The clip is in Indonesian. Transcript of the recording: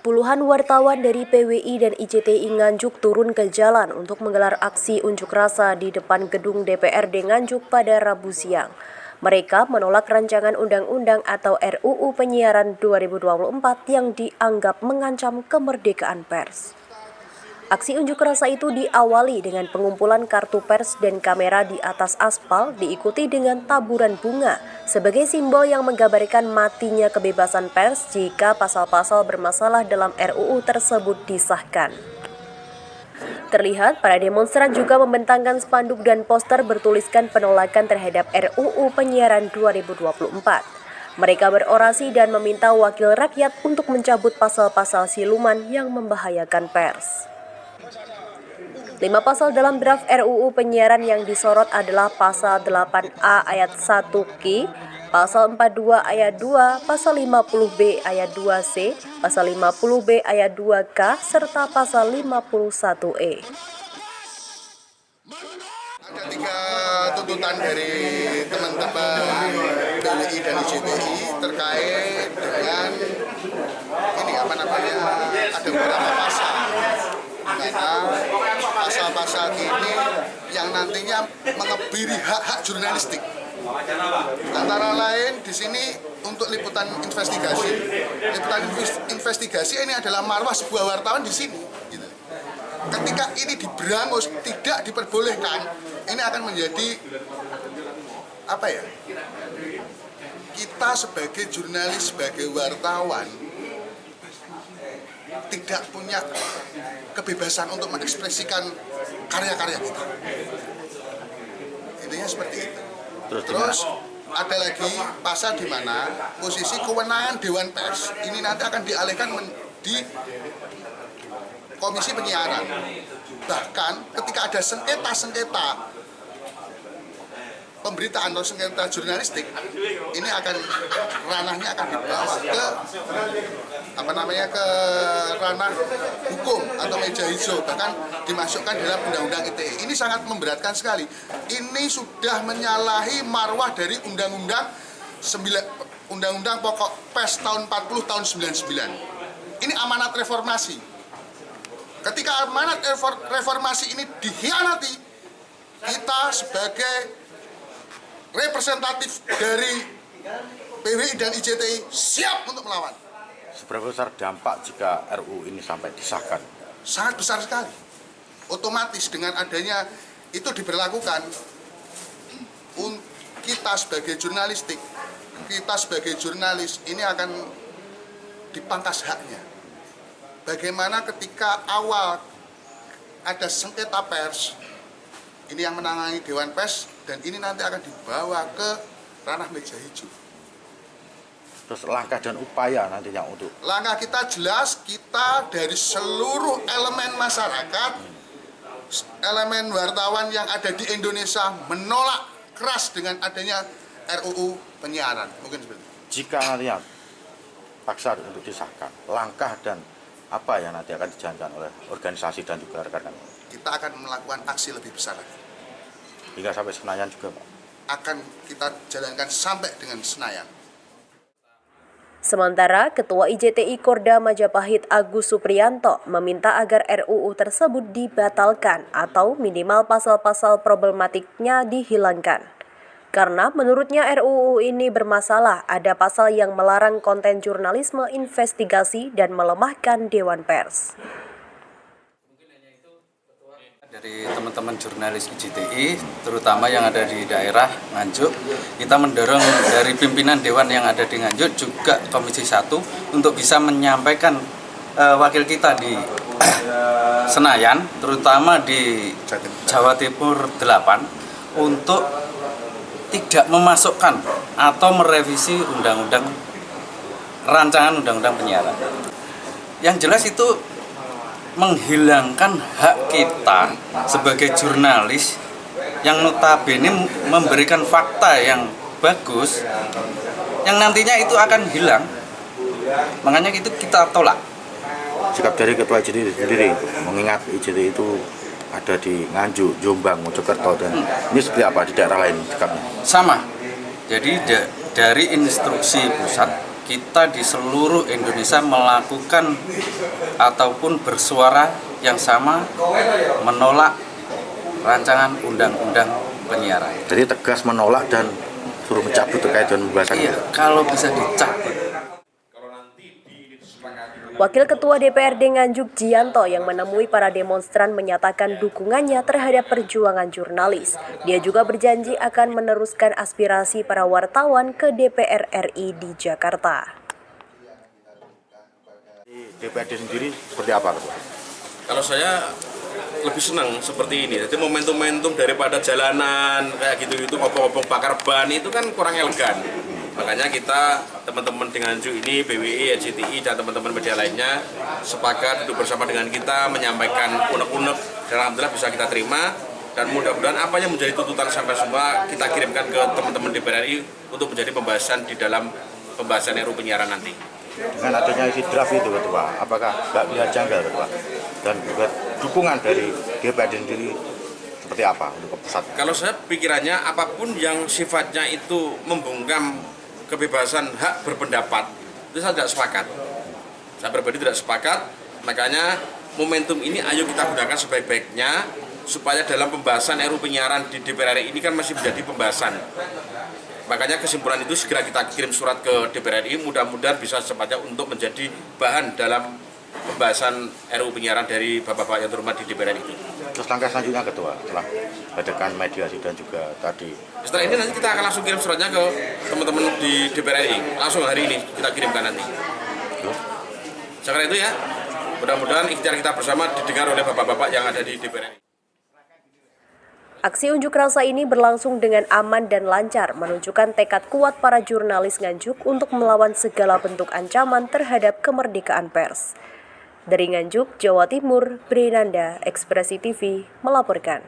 Puluhan wartawan dari PWI dan IJTI Nganjuk turun ke jalan untuk menggelar aksi unjuk rasa di depan gedung DPRD Nganjuk pada Rabu siang. Mereka menolak rancangan undang-undang atau RUU Penyiaran 2024 yang dianggap mengancam kemerdekaan pers. Aksi unjuk rasa itu diawali dengan pengumpulan kartu pers dan kamera di atas aspal, diikuti dengan taburan bunga sebagai simbol yang menggambarkan matinya kebebasan pers jika pasal-pasal bermasalah dalam RUU tersebut disahkan. Terlihat para demonstran juga membentangkan spanduk dan poster bertuliskan penolakan terhadap RUU Penyiaran 2024. Mereka berorasi dan meminta wakil rakyat untuk mencabut pasal-pasal siluman yang membahayakan pers. 5 pasal dalam draft RUU Penyiaran yang disorot adalah Pasal 8A ayat 1Q, Pasal 42 ayat 2, Pasal 50B ayat 2C, Pasal 50B ayat 2K, serta Pasal 51E. Ada 3 tuntutan dari teman-teman PWI dan IJTI terkait dengan ada beberapa pasal. Karena pasal-pasal ini yang nantinya mengebiri hak-hak jurnalistik. Antara lain di sini untuk liputan investigasi. Liputan investigasi ini adalah marwah sebuah wartawan di sini. Gitu. Ketika ini diberangus, tidak diperbolehkan, ini akan menjadi kita sebagai jurnalis, sebagai wartawan tidak punya kebebasan untuk mengekspresikan karya-karya kita. Intinya seperti itu. Terus ada lagi pasal di mana posisi kewenangan Dewan Pers ini nanti akan dialihkan di Komisi Penyiaran. Bahkan ketika ada sengketa-sengketa pemberitaan atau sengketa jurnalistik, ini ranahnya akan dibawa ke ranah hukum atau meja hijau, bahkan dimasukkan dalam undang-undang ITE. Ini sangat memberatkan sekali. Ini sudah menyalahi marwah dari undang-undang pokok pers tahun 40 tahun 99. Ini amanat reformasi. Ketika amanat reformasi ini dikhianati, kita sebagai representatif dari PWI dan IJTI siap untuk melawan. Seberapa besar dampak jika RUU ini sampai disahkan? Sangat besar sekali. Otomatis dengan adanya itu diberlakukan, kita sebagai jurnalis ini akan dipangkas haknya. Bagaimana ketika awal ada sengketa pers, ini yang menangani Dewan Pers, dan ini nanti akan dibawa ke ranah meja hijau. Terus langkah dan upaya nantinya untuk? Langkah kita jelas, kita dari seluruh elemen masyarakat, elemen wartawan yang ada di Indonesia menolak keras dengan adanya RUU Penyiaran. Mungkin seperti itu. Jika nantinya paksa untuk disahkan, langkah dan apa yang nanti akan dijalankan oleh organisasi dan juga rekan-rekan? Kita akan melakukan aksi lebih besar lagi. Hingga sampai Senayan juga, Pak? Akan kita jalankan sampai dengan Senayan. Sementara Ketua IJTI Korda Majapahit Agus Supriyanto meminta agar RUU tersebut dibatalkan atau minimal pasal-pasal problematiknya dihilangkan. Karena menurutnya RUU ini bermasalah, ada pasal yang melarang konten jurnalisme investigasi dan melemahkan Dewan Pers. Dari teman-teman jurnalis IJTI, terutama yang ada di daerah Nganjuk, kita mendorong dari pimpinan Dewan yang ada di Nganjuk, juga Komisi 1, untuk bisa menyampaikan wakil kita di Senayan, terutama di Jawa Timur 8, untuk tidak memasukkan atau merevisi rancangan undang-undang penyiaran. Yang jelas itu menghilangkan hak kita sebagai jurnalis yang notabene memberikan fakta yang bagus, yang nantinya itu akan hilang. Makanya itu kita tolak. Sikap dari Ketua IJTI sendiri, mengingat IJTI itu ada di Nganjuk, Jombang, Mojokerto, dan ini seperti apa di daerah lain sikapnya? Sama. Jadi dari instruksi pusat kita di seluruh Indonesia melakukan ataupun bersuara yang sama menolak rancangan undang-undang penyiaran. Jadi tegas menolak dan suruh mencabut terkait dengan pembahasan Iya, kalau bisa dicabut. Wakil Ketua DPRD Nganjuk Jianto yang menemui para demonstran menyatakan dukungannya terhadap perjuangan jurnalis. Dia juga berjanji akan meneruskan aspirasi para wartawan ke DPR RI di Jakarta. DPRD sendiri seperti apa, Ketua? Kalau saya lebih senang seperti ini. Jadi momentum-momentum daripada jalanan kayak gitu-gitu, ngopong-ngopong bakar ban itu kan kurang elegan. Makanya kita teman-teman di Nganjuk ini, BWI, RCTI dan teman-teman media lainnya sepakat duduk bersama dengan kita menyampaikan unek-unek dan alhamdulillah bisa kita terima, dan mudah-mudahan apa yang menjadi tuntutan sampai semua kita kirimkan ke teman-teman DPR RI untuk menjadi pembahasan di dalam pembahasan RUU penyiaran nanti. Dengan adanya isi draft itu, Ketua, apakah nggak bisa janggal, Ketua? Dan juga dukungan dari DPRD sendiri seperti apa untuk pusat? Kalau saya pikirannya apapun yang sifatnya itu membungkam kebebasan hak berpendapat itu saya tidak sepakat. Saya pribadi tidak sepakat. Makanya momentum ini ayo kita gunakan sebaik-baiknya supaya dalam pembahasan RUU penyiaran di DPR RI ini kan masih menjadi pembahasan. Makanya kesimpulan itu segera kita kirim surat ke DPR RI, mudah-mudahan bisa secepatnya untuk menjadi bahan dalam pembahasan RUU penyiaran dari Bapak-Bapak yang terhormat di DPR RI itu. Terus langkah selanjutnya, Ketua, setelah adakan mediasi dan juga tadi? Setelah ini nanti kita akan langsung kirim suratnya ke teman-teman di DPR RI. Langsung hari ini kita kirimkan nanti. Sekarang itu ya, mudah-mudahan ikhtiar kita bersama didengar oleh Bapak-Bapak yang ada di DPR RI. Aksi unjuk rasa ini berlangsung dengan aman dan lancar, menunjukkan tekad kuat para jurnalis Nganjuk untuk melawan segala bentuk ancaman terhadap kemerdekaan pers. Dari Nganjuk, Jawa Timur, Brinanda, Ekspresi TV melaporkan.